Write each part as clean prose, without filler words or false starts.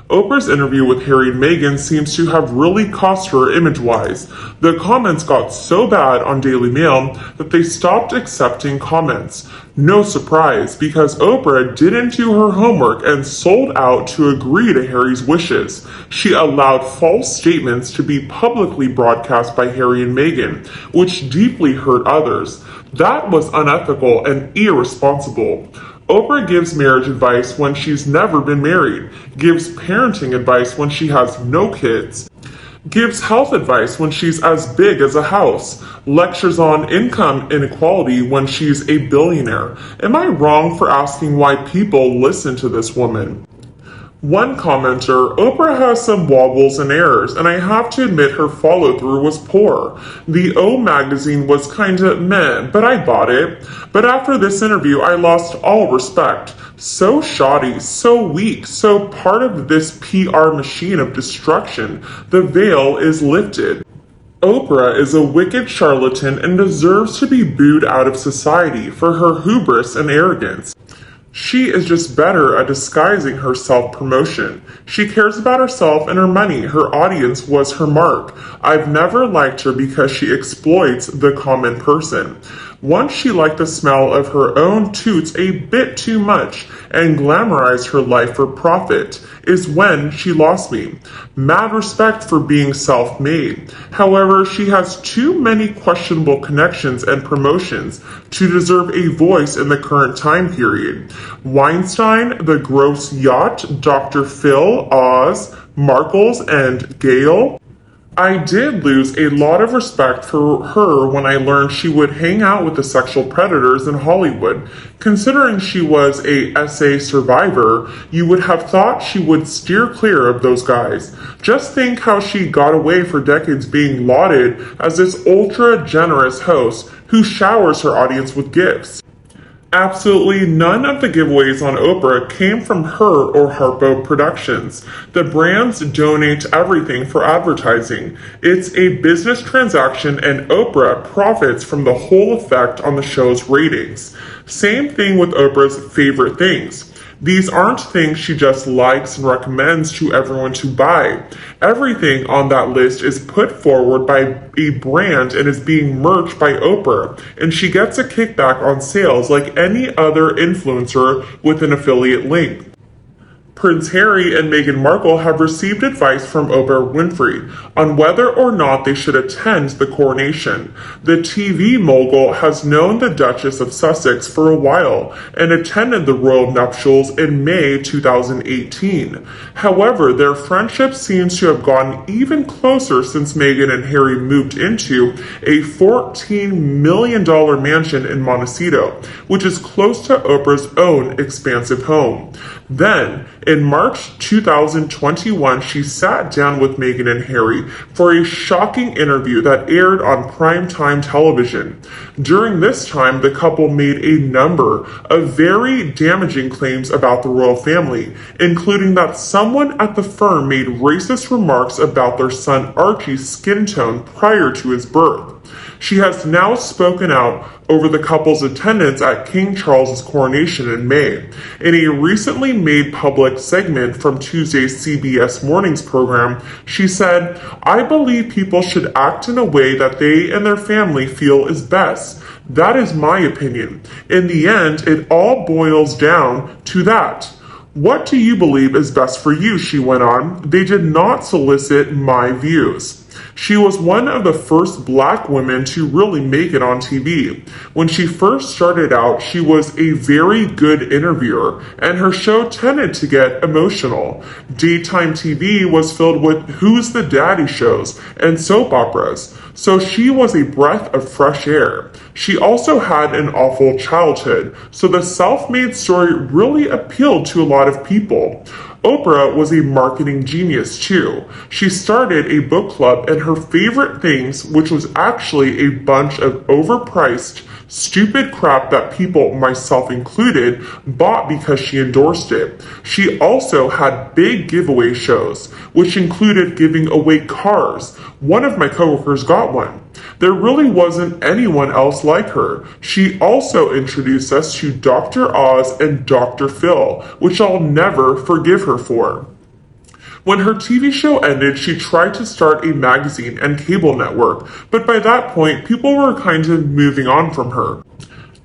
Oprah's interview with Harry and Meghan seems to have really cost her image-wise. The comments got so bad on Daily Mail that they stopped accepting comments. No surprise, because Oprah didn't do her homework and sold out to agree to Harry's wishes. She allowed false statements to be publicly broadcast by Harry and Meghan, which deeply hurt others. That was unethical and irresponsible. Oprah gives marriage advice when she's never been married, gives parenting advice when she has no kids, gives health advice when she's as big as a house, lectures on income inequality when she's a billionaire. Am I wrong for asking why people listen to this woman? One commenter, Oprah has some wobbles and errors, and I have to admit her follow-through was poor. The O magazine was kinda meh, but I bought it. But after this interview, I lost all respect. So shoddy, so weak, so part of this PR machine of destruction. The veil is lifted. Oprah is a wicked charlatan and deserves to be booed out of society for her hubris and arrogance. She is just better at disguising her self-promotion. She cares about herself and her money. Her audience was her mark. I've never liked her because she exploits the common person. Once she liked the smell of her own toots a bit too much and glamorized her life for profit is when she lost me. Mad respect for being self-made. However, she has too many questionable connections and promotions to deserve a voice in the current time period. Weinstein, the gross yacht, Dr. Phil, Oz, Markle's, and Gayle. I did lose a lot of respect for her when I learned she would hang out with the sexual predators in Hollywood. Considering she was a SA survivor, you would have thought she would steer clear of those guys. Just think how she got away for decades being lauded as this ultra-generous host who showers her audience with gifts. Absolutely none of the giveaways on Oprah came from her or Harpo Productions. The brands donate everything for advertising. It's a business transaction and Oprah profits from the whole effect on the show's ratings. Same thing with Oprah's favorite things. These aren't things she just likes and recommends to everyone to buy. Everything on that list is put forward by a brand and is being merged by Oprah, and she gets a kickback on sales like any other influencer with an affiliate link. Prince Harry and Meghan Markle have received advice from Oprah Winfrey on whether or not they should attend the coronation. The TV mogul has known the Duchess of Sussex for a while and attended the royal nuptials in May 2018. However, their friendship seems to have gotten even closer since Meghan and Harry moved into a $14 million mansion in Montecito, which is close to Oprah's own expansive home. Then, in March 2021, she sat down with Meghan and Harry for a shocking interview that aired on primetime television. During this time, the couple made a number of very damaging claims about the royal family, including that someone at the firm made racist remarks about their son Archie's skin tone prior to his birth. She has now spoken out over the couple's attendance at King Charles's coronation in May. In a recently made public segment from Tuesday's CBS Mornings program, she said, "I believe people should act in a way that they and their family feel is best. That is my opinion. In the end, it all boils down to that. What do you believe is best for you?" she went on. They did not solicit my views. She was one of the first black women to really make it on TV. When she first started out, she was a very good interviewer, and her show tended to get emotional. Daytime TV was filled with Who's the Daddy shows and soap operas, so she was a breath of fresh air. She also had an awful childhood, so the self-made story really appealed to a lot of people. Oprah was a marketing genius too. She started a book club, and her favorite things, which was actually a bunch of overpriced, stupid crap that people, myself included, bought because she endorsed it. She also had big giveaway shows, which included giving away cars. One of my coworkers got one. There really wasn't anyone else like her. She also introduced us to Dr. Oz and Dr. Phil, which I'll never forgive her for. When her TV show ended, she tried to start a magazine and cable network, but by that point, people were kind of moving on from her.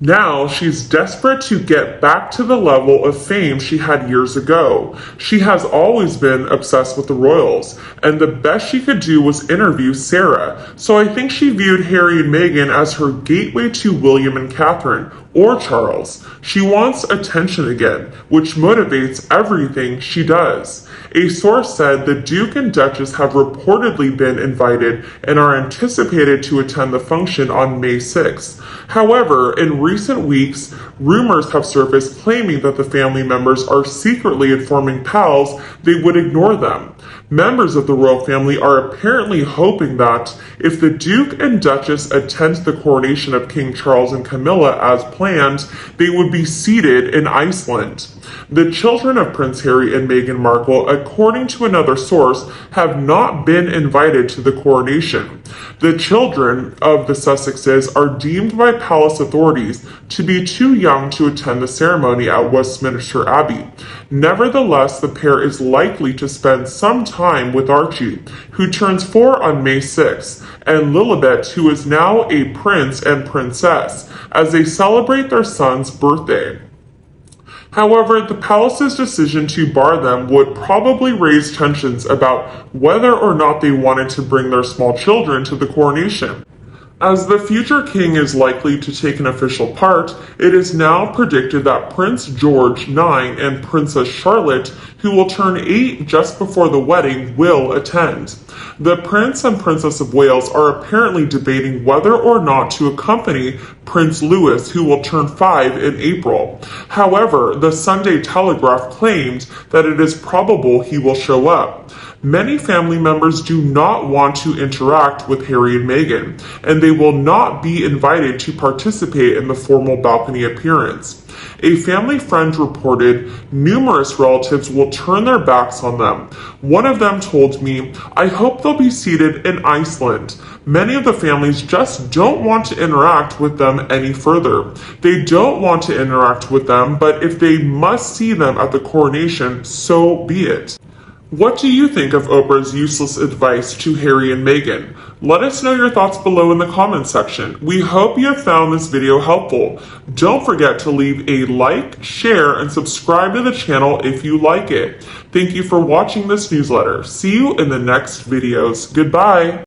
Now, she's desperate to get back to the level of fame she had years ago. She has always been obsessed with the royals, and the best she could do was interview Sarah. So I think she viewed Harry and Meghan as her gateway to William and Catherine, or Charles. She wants attention again, which motivates everything she does. A source said the Duke and Duchess have reportedly been invited and are anticipated to attend the function on May 6th. However, in recent weeks, rumors have surfaced claiming that the family members are secretly informing pals they would ignore them. Members of the royal family are apparently hoping that if the Duke and Duchess attend the coronation of King Charles and Camilla as planned, they would be seated in Iceland. The children of Prince Harry and Meghan Markle, according to another source, have not been invited to the coronation. The children of the Sussexes are deemed by palace authorities to be too young to attend the ceremony at Westminster Abbey. Nevertheless, the pair is likely to spend some time with Archie, who turns 4 on May 6th, and Lilibet, who is now a prince and princess, as they celebrate their son's birthday. However, the palace's decision to bar them would probably raise tensions about whether or not they wanted to bring their small children to the coronation. As the future king is likely to take an official part, it is now predicted that Prince George, 9, and Princess Charlotte, who will turn 8 just before the wedding, will attend. The Prince and Princess of Wales are apparently debating whether or not to accompany Prince Louis, who will turn 5 in April. However, the Sunday Telegraph claimed that it is probable he will show up. Many family members do not want to interact with Harry and Meghan, and they will not be invited to participate in the formal balcony appearance. A family friend reported numerous relatives will turn their backs on them. One of them told me, "I hope they'll be seated in Iceland." Many of the families just don't want to interact with them any further. They don't want to interact with them, but if they must see them at the coronation, so be it. What do you think of Oprah's useless advice to Harry and Meghan? Let us know your thoughts below in the comments section. We hope you have found this video helpful. Don't forget to leave a like, share, and subscribe to the channel if you like it. Thank you for watching this newsletter. See you in the next videos. Goodbye.